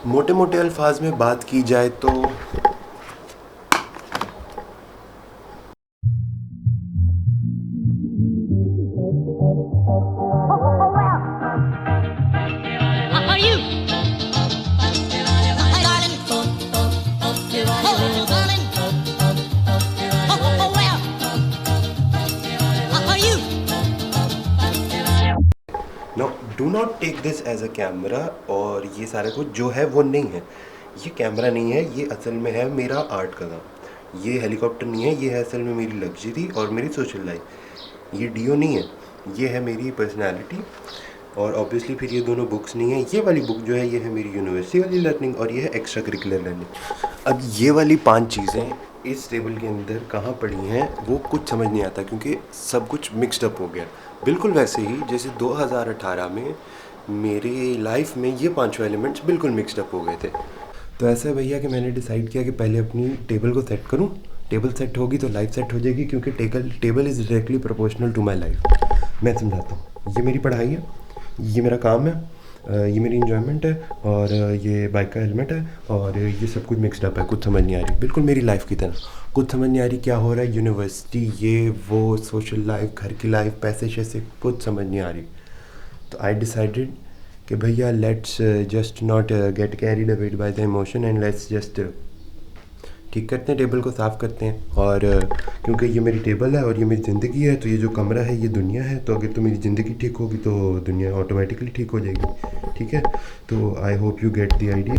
मोटे मोटे अल्फाज में बात की जाए तो no, do not take this as a camera. और ये सारा कुछ जो है वो नहीं है, ये कैमरा नहीं है, ये असल में है मेरा आर्ट का काम। ये हेलीकॉप्टर नहीं है, ये है असल में मेरी लग्जरी और मेरी सोशल लाइफ। ये डीओ नहीं है, ये है मेरी पर्सनैलिटी। और ऑब्वियसली फिर ये दोनों बुक्स नहीं है। ये वाली बुक जो है ये है मेरी यूनिवर्सिटी वाली लर्निंग और ये है एक्स्ट्रा करिकुलर लर्निंग। अब ये वाली 5 चीज़ें इस टेबल के अंदर कहाँ पड़ी हैं वो कुछ समझ नहीं आता, क्योंकि सब कुछ मिक्सड अप हो गया। बिल्कुल वैसे ही जैसे 2018 में मेरी लाइफ में ये 5 एलिमेंट्स बिल्कुल मिक्सड अप हो गए थे। तो ऐसा है भैया कि मैंने डिसाइड किया कि पहले अपनी टेबल को सेट करूं। टेबल सेट होगी तो लाइफ सेट हो जाएगी, क्योंकि table is directly proportional to my life. मैं समझाता हूँ। ये मेरी पढ़ाई है, ये मेरा काम है, ये मेरी इन्जॉयमेंट है, और ये बाइक का हेलमेट है, और ये सब कुछ मिक्सड अप है। कुछ समझ नहीं आ रही, बिल्कुल मेरी लाइफ की तरह। कुछ समझ नहीं आ रही क्या हो रहा है, यूनिवर्सिटी, ये वो, सोशल लाइफ, घर की लाइफ, पैसे शैसे, कुछ समझ नहीं आ रही। तो आई डिसाइडेड कि भैया let's just not get carried away by the emotion and let's just ठीक करते हैं, टेबल को साफ़ करते हैं। और क्योंकि ये मेरी टेबल है और ये मेरी ज़िंदगी है, तो ये जो कमरा है ये दुनिया है। तो अगर तो मेरी ज़िंदगी ठीक होगी तो दुनिया ऑटोमेटिकली ठीक हो जाएगी। ठीक है, तो I hope you get the idea.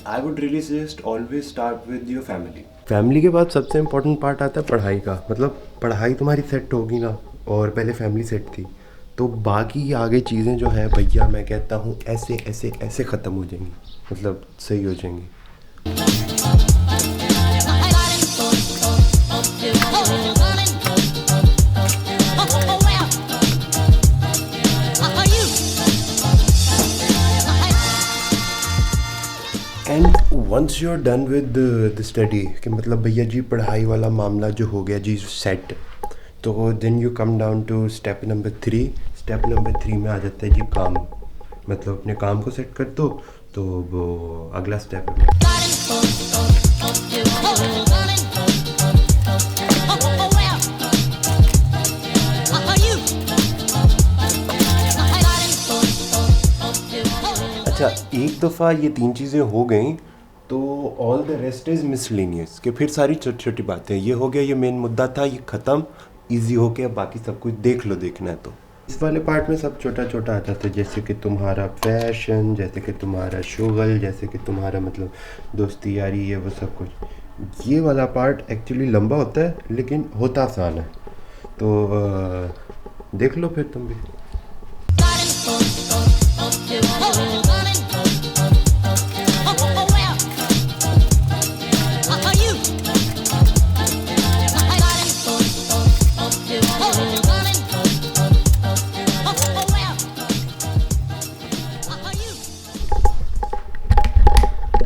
I would really suggest always start with your family. Family के बाद सबसे इम्पोर्टेंट पार्ट आता है पढ़ाई का। मतलब पढ़ाई तुम्हारी सेट होगी ना, और पहले फैमिली सेट थी, तो बाकी आगे चीज़ें जो हैं भैया मैं कहता हूँ ऐसे ऐसे ऐसे ख़त्म हो जाएंगी, मतलब सही हो जाएंगी। And once you are done with the study, कि मतलब भैया जी पढ़ाई वाला मामला जो हो गया जी सेट, तो then you come down to step number 3। Step number 3 में आ जाता है जी काम। मतलब अपने काम को सेट कर दो, तो वो अगला स्टेप है। अच्छा, एक दफ़ा ये 3 चीज़ें हो गई तो all the rest is miscellaneous, कि फिर सारी छोटी छोटी बातें, ये हो गया, ये मेन मुद्दा था, ये ख़त्म, इजी हो गया, बाकी सब कुछ देख लो, देखना है तो। इस वाले पार्ट में सब छोटा छोटा आ जाता है, जैसे कि तुम्हारा पैशन, जैसे कि तुम्हारा शुगल, जैसे कि तुम्हारा मतलब दोस्ती यारी, ये वो सब कुछ। ये वाला पार्ट एक्चुअली लंबा होता है लेकिन होता आसान है। तो देख लो फिर तुम भी।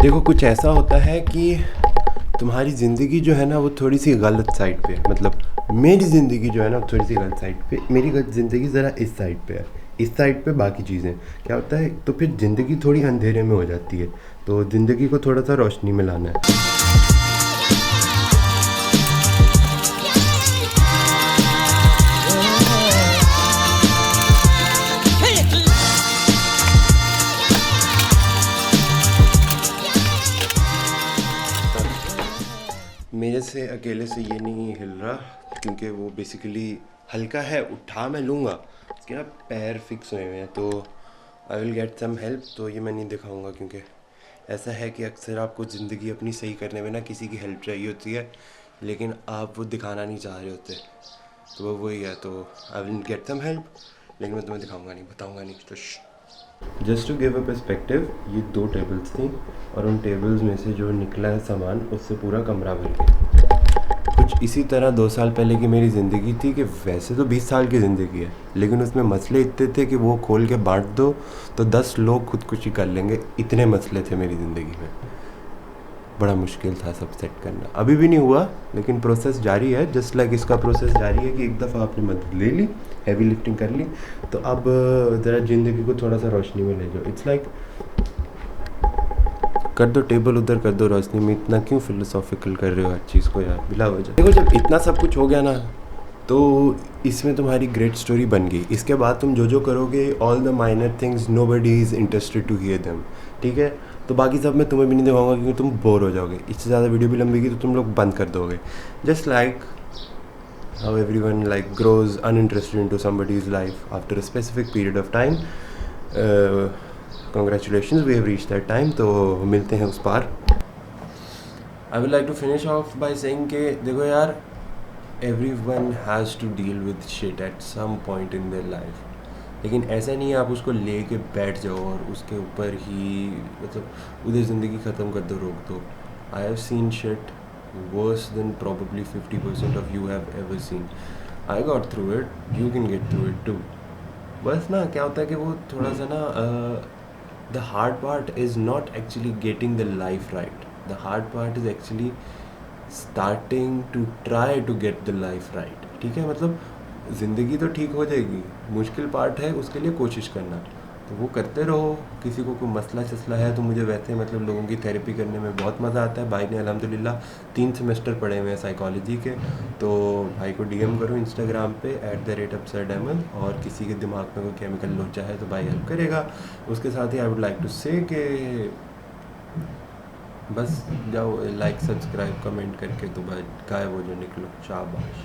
देखो कुछ ऐसा होता है कि तुम्हारी ज़िंदगी जो है ना वो थोड़ी सी गलत साइड पे है। मतलब मेरी ज़िंदगी जो है ना थोड़ी सी गलत साइड पे, मेरी ज़िंदगी ज़रा इस साइड पे है, इस साइड पे बाकी चीज़ें। क्या होता है, तो फिर ज़िंदगी थोड़ी अंधेरे में हो जाती है, तो ज़िंदगी को थोड़ा सा रोशनी में लाना है। मेरे से अकेले से ये नहीं हिल रहा, क्योंकि वो बेसिकली हल्का है, उठा मैं लूँगा, उसके ना पैर फिक्स हुए हुए हैं, तो I will get some help. तो ये मैं नहीं दिखाऊंगा, क्योंकि ऐसा है कि अक्सर आपको ज़िंदगी अपनी सही करने में ना किसी की हेल्प चाहिए होती है, लेकिन आप वो दिखाना नहीं चाह रहे होते, तो वो वही है। तो I will get some help, लेकिन मैं तुम्हें दिखाऊंगा नहीं, बताऊंगा नहीं। तो just to give a perspective, ये 2 टेबल्स थी, और उन टेबल्स में से जो निकला है सामान उससे पूरा कमरा भर गया। कुछ इसी तरह 2 साल पहले की मेरी ज़िंदगी थी, कि वैसे तो 20 साल की ज़िंदगी है, लेकिन उसमें मसले इतने थे कि वो खोल के बांट दो तो 10 लोग खुदकुशी कर लेंगे, इतने मसले थे मेरी ज़िंदगी में। बड़ा मुश्किल था सब सेट करना। अभी भी नहीं हुआ, लेकिन प्रोसेस जारी है। जस्ट लाइक इसका प्रोसेस जारी है कि एक दफ़ा आपने मदद ले ली, हैवी लिफ्टिंग कर ली, तो अब ज़रा ज़िंदगी को थोड़ा सा रोशनी में ले जाओ। इट्स लाइक कर दो टेबल उधर, कर दो रोशनी में। इतना क्यों फिलोसॉफिकल कर रहे हो हर चीज़ को यार, बिला वजह। देखो जब इतना सब कुछ हो गया ना, तो इसमें तुम्हारी ग्रेट स्टोरी बन गई। इसके बाद तुम जो जो करोगे, all the minor things nobody is interested to hear them, ठीक है। तो बाकी सब मैं तुम्हें भी नहीं दिखाऊंगा क्योंकि तुम बोर हो जाओगे। इससे ज़्यादा वीडियो भी लंबी की तो तुम लोग बंद कर दोगे। Just like how everyone like grows uninterested into somebody's life after a specific period of time. Congratulations, we have reached that time. तो मिलते हैं उस पार। I would like to finish off by saying कि देखो यार, everyone has to deal with shit at some point in their life. लेकिन ऐसा नहीं है आप उसको ले के बैठ जाओ और उसके ऊपर ही मतलब उधर ज़िंदगी ख़त्म कर दो, रोक दो। I have seen shit worse than probably 50% of you have ever seen. I got through it, you can get through it too. बस ना क्या होता है कि वो थोड़ा सा ना the hard part is not actually getting the life right. The hard part is actually starting to try to get the life right. ठीक है, मतलब ज़िंदगी तो ठीक हो जाएगी, मुश्किल पार्ट है उसके लिए कोशिश करना। तो वो करते रहो। किसी को कोई मसला चसला है तो मुझे वैसे मतलब लोगों की थेरेपी करने में बहुत मज़ा आता है। भाई ने अल्हम्दुलिल्लाह 3 सेमेस्टर पढ़े हुए हैं साइकोलॉजी के। तो भाई को डीएम करो इंस्टाग्राम पे @upside और किसी के दिमाग में कोई केमिकल लोचा है तो भाई हेल्प करेगा। उसके साथ ही आई वुड लाइक टू से कि बस जाओ लाइक सब्सक्राइब कमेंट करके तो भाई गायब हो जो निकलो। शाबाश।